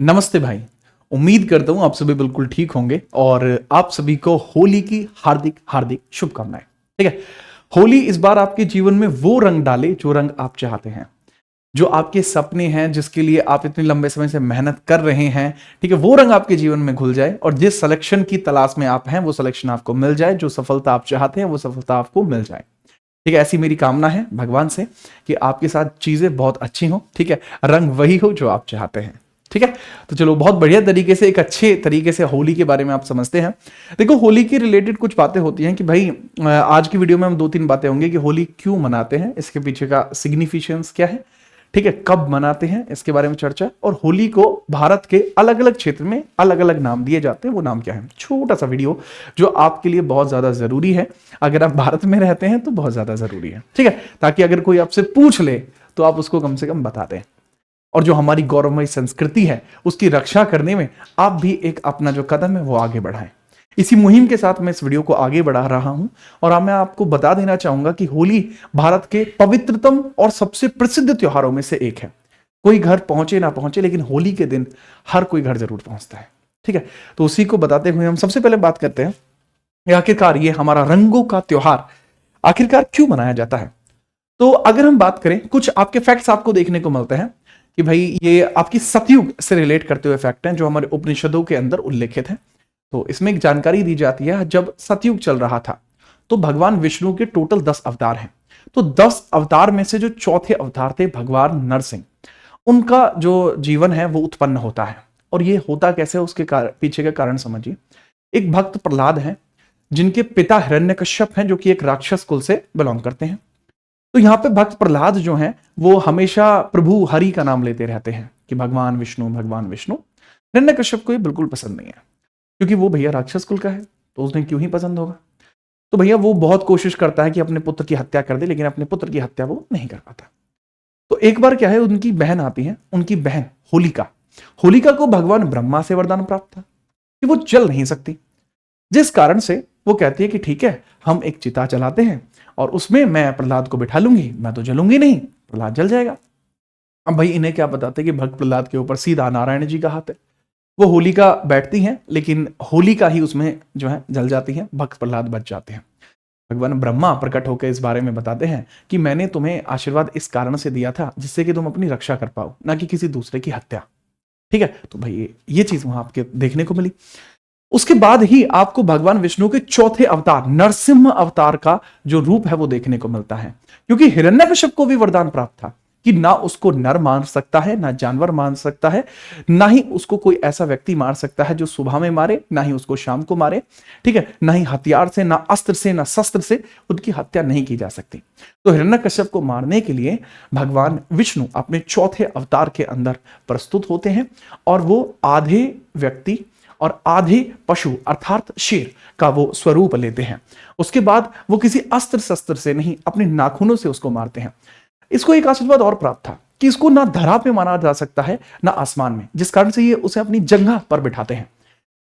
नमस्ते भाई। उम्मीद करता हूं आप सभी बिल्कुल ठीक होंगे और आप सभी को होली की हार्दिक हार्दिक शुभकामनाएं। ठीक है। होली इस बार आपके जीवन में वो रंग डाले जो रंग आप चाहते हैं, जो आपके सपने हैं, जिसके लिए आप इतने लंबे समय से मेहनत कर रहे हैं। ठीक है, वो रंग आपके जीवन में घुल जाए और जिस सिलेक्शन की तलाश में आप हैं वो सिलेक्शन आपको मिल जाए, जो सफलता आप चाहते हैं वो सफलता आपको मिल जाए। ठीक है, ऐसी मेरी कामना है भगवान से कि आपके साथ चीजें बहुत अच्छी हो। ठीक है, रंग वही हो जो आप चाहते हैं। ठीक है, तो चलो बहुत बढ़िया तरीके से, एक अच्छे तरीके से होली के बारे में आप समझते हैं। देखो, होली के रिलेटेड कुछ बातें होती हैं कि भाई आज की वीडियो में हम दो तीन बातें होंगी कि होली क्यों मनाते हैं, इसके पीछे का सिग्निफिकेंस क्या है। ठीक है, कब मनाते हैं इसके बारे में चर्चा, और होली को भारत के अलग अलग क्षेत्र में अलग अलग नाम दिए जाते हैं, वो नाम क्या है। छोटा सा वीडियो जो आपके लिए बहुत ज्यादा जरूरी है, अगर आप भारत में रहते हैं तो बहुत ज्यादा जरूरी है। ठीक है, ताकि अगर कोई आपसे पूछ ले तो आप उसको कम से कम बता दें, और जो हमारी गौरवमयी संस्कृति है उसकी रक्षा करने में आप भी एक अपना जो कदम है वो आगे बढ़ाएं। इसी मुहिम के साथ मैं इस वीडियो को आगे बढ़ा रहा हूं, और अब मैं आपको बता देना चाहूंगा कि होली भारत के पवित्रतम और सबसे प्रसिद्ध त्योहारों में से एक है। कोई घर पहुंचे ना पहुंचे, लेकिन होली के दिन हर कोई घर जरूर पहुंचता है। ठीक है, तो उसी को बताते हुए हम सबसे पहले बात करते हैं कि आखिरकार ये हमारा रंगों का त्योहार आखिरकार क्यों मनाया जाता है। तो अगर हम बात करें, कुछ आपके फैक्ट्स आपको देखने को मिलते हैं कि भाई ये आपकी सतयुग से रिलेट करते हुए फैक्ट हैं जो हमारे उपनिषदों के अंदर उल्लेखित हैं। तो इसमें एक जानकारी दी जाती है, जब सतयुग चल रहा था तो भगवान विष्णु के टोटल 10 अवतार हैं। तो 10 अवतार में से जो चौथे अवतार थे भगवान नरसिंह, उनका जो जीवन है वो उत्पन्न होता है। और ये होता कैसे, उसके पीछे का कारण समझिए। एक भक्त प्रहलाद हैं जिनके पिता हिरण्यकश्यप हैं, जो कि एक राक्षस कुल से बिलोंग करते हैं। तो यहां पे भक्त प्रहलाद जो हैं वो हमेशा प्रभु हरि का नाम लेते रहते हैं कि भगवान विष्णु भगवान विष्णु। हिरण्यकश्यप को ये बिल्कुल पसंद नहीं है, क्योंकि वो भैया राक्षस कुल का है, तो उसने क्यों ही पसंद होगा। तो भैया वो बहुत कोशिश करता है कि अपने पुत्र की हत्या कर दे, लेकिन अपने पुत्र की हत्या वो नहीं कर पाता। तो एक बार क्या है, उनकी बहन आती है, उनकी बहन होलिका। होलिका को भगवान ब्रह्मा से वरदान प्राप्त था कि वो जल नहीं सकती, जिस कारण से वो कहती है कि ठीक है, हम एक चिता चलाते हैं और उसमें मैं प्रहलाद को बिठा लूंगी, मैं तो जलूंगी नहीं, प्रहलाद जल जाएगा। अब भाई इन्हें क्या बताते कि भक्त प्रहलाद के ऊपर सीधा नारायण जी का हाथ है। वो होलिका बैठती हैं, लेकिन होलिका ही उसमें जो है जल जाती है, भक्त प्रहलाद बच जाते हैं। भगवान ब्रह्मा प्रकट होकर इस बारे में बताते हैं कि मैंने तुम्हें आशीर्वाद इस कारण से दिया था जिससे कि तुम अपनी रक्षा कर पाओ, ना कि किसी दूसरे की हत्या। ठीक है, तो भाई ये चीज वहां आपके देखने को मिली। उसके बाद ही आपको भगवान विष्णु के चौथे अवतार नरसिंह अवतार का जो रूप है वो देखने को मिलता है, क्योंकि हिरण्यकश्यप को भी वरदान प्राप्त था कि ना उसको नर मार सकता है, ना जानवर मार सकता है, ना ही उसको कोई ऐसा व्यक्ति मार सकता है जो सुबह में मारे, ना ही उसको शाम को मारे। ठीक है, ना ही हथियार से, ना अस्त्र से, ना शस्त्र से उनकी हत्या नहीं की जा सकती। तो हिरण्यकश्यप को मारने के लिए भगवान विष्णु अपने चौथे अवतार के अंदर प्रस्तुत होते हैं, और वो आधे व्यक्ति और आधे पशु अर्थात शेर का वो स्वरूप लेते हैं। उसके बाद वो किसी अस्त्र शस्त्र से नहीं, अपने नाखूनों से उसको मारते हैं। इसको एक आशीर्वाद और प्राप्त था कि इसको ना धरा पे मारा जा सकता है ना आसमान में, जिस कारण से ये उसे अपनी जंघा पर बिठाते हैं।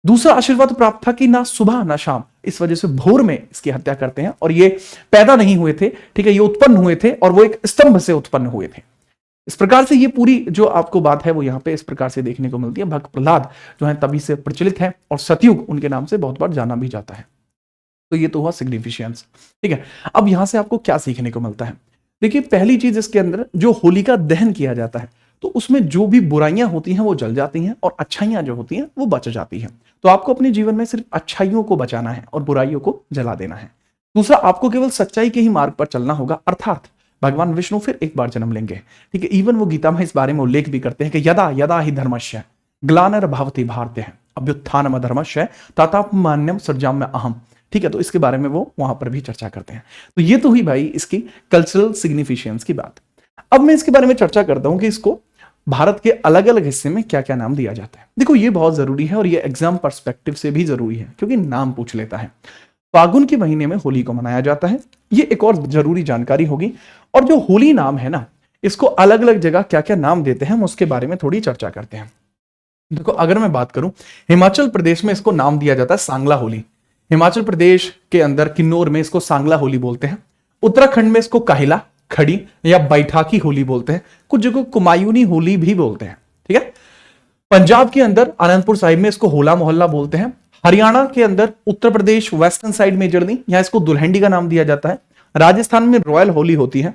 दूसरा आशीर्वाद प्राप्त था कि ना सुबह ना शाम, इस वजह से भोर में इसकी हत्या करते हैं। और ये पैदा नहीं हुए थे, ठीक है, ये उत्पन्न हुए थे और वो एक स्तंभ से उत्पन्न हुए थे। इस प्रकार से ये पूरी जो आपको बात है वो यहाँ पे इस प्रकार से देखने को मिलती है। भक्त प्रहलाद जो है तभी से प्रचलित है, और सतयुग उनके नाम से बहुत बार जाना भी जाता है। तो ये तो हुआ सिग्निफिकेंस। ठीक है, अब यहां से आपको क्या सीखने को मिलता है। देखिए, पहली चीज इसके अंदर जो होलिका दहन किया जाता है, तो उसमें जो भी बुराइयां होती हैं वो जल जाती हैं और अच्छाइयां जो होती हैं वो बच जाती हैं। तो आपको अपने जीवन में सिर्फ अच्छाइयों को बचाना है और बुराइयों को जला देना है। दूसरा, आपको केवल सच्चाई के ही मार्ग पर चलना होगा, अर्थात भगवान विष्णु फिर एक बार जन्म लेंगे। ठीक है, इवन वो गीता में इस बारे में उल्लेख भी करते हैं कि यदा यदा ही धर्मस्य ग्लानिर्भवति भारतीय अभ्युत्थानम अधर्मस्य तथात्मान्यम सृजाम्य अहम। ठीक है, तो इसके बारे में वो वहां पर भी चर्चा करते हैं। तो ये तो हुई भाई इसकी कल्चरल सिग्निफिकेंस की बात। अब मैं इसके बारे में चर्चा करता हूं कि इसको भारत के अलग अलग हिस्से में क्या क्या नाम दिया जाता है। देखो, ये बहुत जरूरी है और ये एग्जाम पर्सपेक्टिव से भी जरूरी है, क्योंकि नाम पूछ लेता है। फागुन के महीने में होली को मनाया जाता है, ये एक और जरूरी जानकारी होगी। और जो होली नाम है ना, इसको अलग अलग जगह क्या क्या नाम देते हैं हम उसके बारे में थोड़ी चर्चा करते हैं। देखो, अगर मैं बात करूं, हिमाचल प्रदेश में इसको नाम दिया जाता है सांगला होली। हिमाचल प्रदेश के अंदर किन्नौर में इसको सांगला होली बोलते हैं। उत्तराखंड में इसको काहिला खड़ी या बैठाकी होली बोलते हैं। कुछ जगह कुमायूनी होली भी बोलते हैं। ठीक है, पंजाब के अंदर आनंदपुर साहिब में इसको होला मोहल्ला बोलते हैं। हरियाणा के अंदर Uttar Pradesh western side majorly यहां इसको दुल्हंडी का नाम दिया जाता है। राजस्थान में रॉयल होली होती है।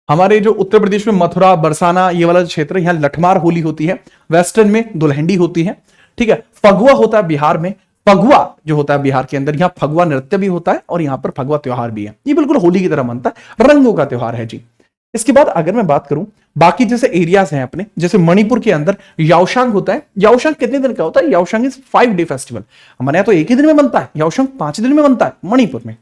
हमारे जो उत्तर प्रदेश में मथुरा बरसाना ये वाला क्षेत्र, यहां लठमार होली होती है। वेस्टर्न में दुल्हंडी होती है। ठीक है, फगुआ होता है बिहार में। फगुआ जो होता है बिहार के अंदर, यहां फगुआ नृत्य भी होता है और यहां पर फगुआ त्योहार भी है। ये बिल्कुल होली की तरह मनता है, रंगों का त्योहार है जी। इसके बाद अगर मैं बात करूं बाकी जैसे एरियाज हैं अपने, जैसे मणिपुर के अंदर याओशांग होता है। याओशांग कितने दिन का होता है? Yaoshang is 5 day festival. हमारे यहाँ तो एक ही दिन में बनता है, याओशांग 5 दिन में बनता है मणिपुर में।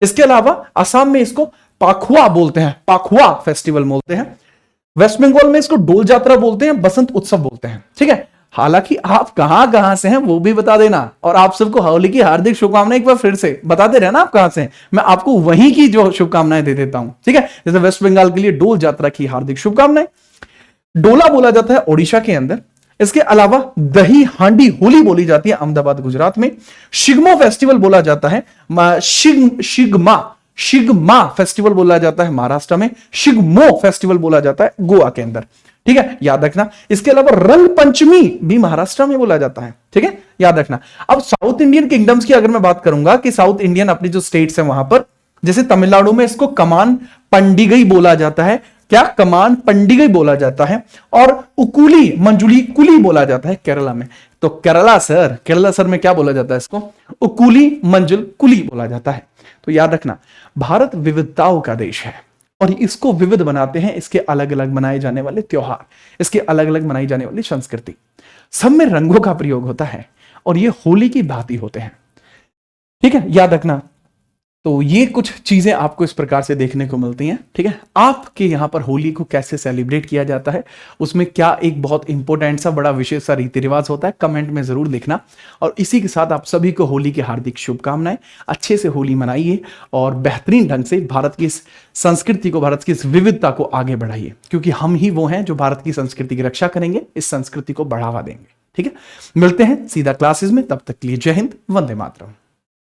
इसके अलावा असम में इसको पाखुआ बोलते हैं, पाखुआ फेस्टिवल बोलते हैं। वेस्ट बंगाल में इसको डोल जात्रा बोलते हैं, बसंत उत्सव बोलते हैं। ठीक है, हालांकि आप कहां से हैं वो भी बता देना, और आप सबको होली की हार्दिक शुभकामनाएं एक बार फिर से बताते रहना आप कहां से हैं, मैं आपको वहीं की जो शुभकामनाएं दे देता हूं। ठीक है, जैसे वेस्ट बंगाल के लिए डोल जात्रा की हार्दिक शुभकामनाएं। डोला बोला जाता है ओडिशा के अंदर। इसके अलावा दही हांडी होली बोली जाती है अहमदाबाद गुजरात में। शिगमो फेस्टिवल बोला जाता है, शिगमा फेस्टिवल बोला जाता है महाराष्ट्र में। शिगमो फेस्टिवल बोला जाता है गोवा के अंदर। ठीक है, याद रखना। इसके अलावा रंग पंचमी भी महाराष्ट्र में बोला जाता है। ठीक है, याद रखना। अब साउथ इंडियन किंगडम्स की अगर मैं बात करूंगा कि साउथ इंडियन अपनी जो स्टेट्स है वहां पर, जैसे तमिलनाडु में इसको कमान पंडिगई बोला जाता है। क्या? कमान पंडिगई बोला जाता है। और उकुली मंजुली कुली बोला जाता है केरला में। तो केरला सर में क्या बोला जाता है? इसको उकुली मंजुल कुली बोला जाता है। तो याद रखना, भारत विविधताओं का देश है और इसको विविध बनाते हैं इसके अलग अलग मनाए जाने वाले त्योहार, इसके अलग अलग मनाई जाने वाली संस्कृति। सब में रंगों का प्रयोग होता है और ये होली की भांति होते हैं। ठीक है, याद रखना। तो ये कुछ चीजें आपको इस प्रकार से देखने को मिलती हैं। ठीक है, आपके यहां पर होली को कैसे सेलिब्रेट किया जाता है, उसमें क्या एक बहुत इंपॉर्टेंट सा बड़ा विशेष सा रीति रिवाज होता है, कमेंट में जरूर लिखना। और इसी के साथ आप सभी को होली की हार्दिक शुभकामनाएं। अच्छे से होली मनाइए और बेहतरीन ढंग से भारत की इस संस्कृति को, भारत की इस विविधता को आगे बढ़ाइए, क्योंकि हम ही वो हैं जो भारत की संस्कृति की रक्षा करेंगे, इस संस्कृति को बढ़ावा देंगे। ठीक है, मिलते हैं सीधा क्लासेस में, तब तक के लिए जय हिंद, वंदे मातरम।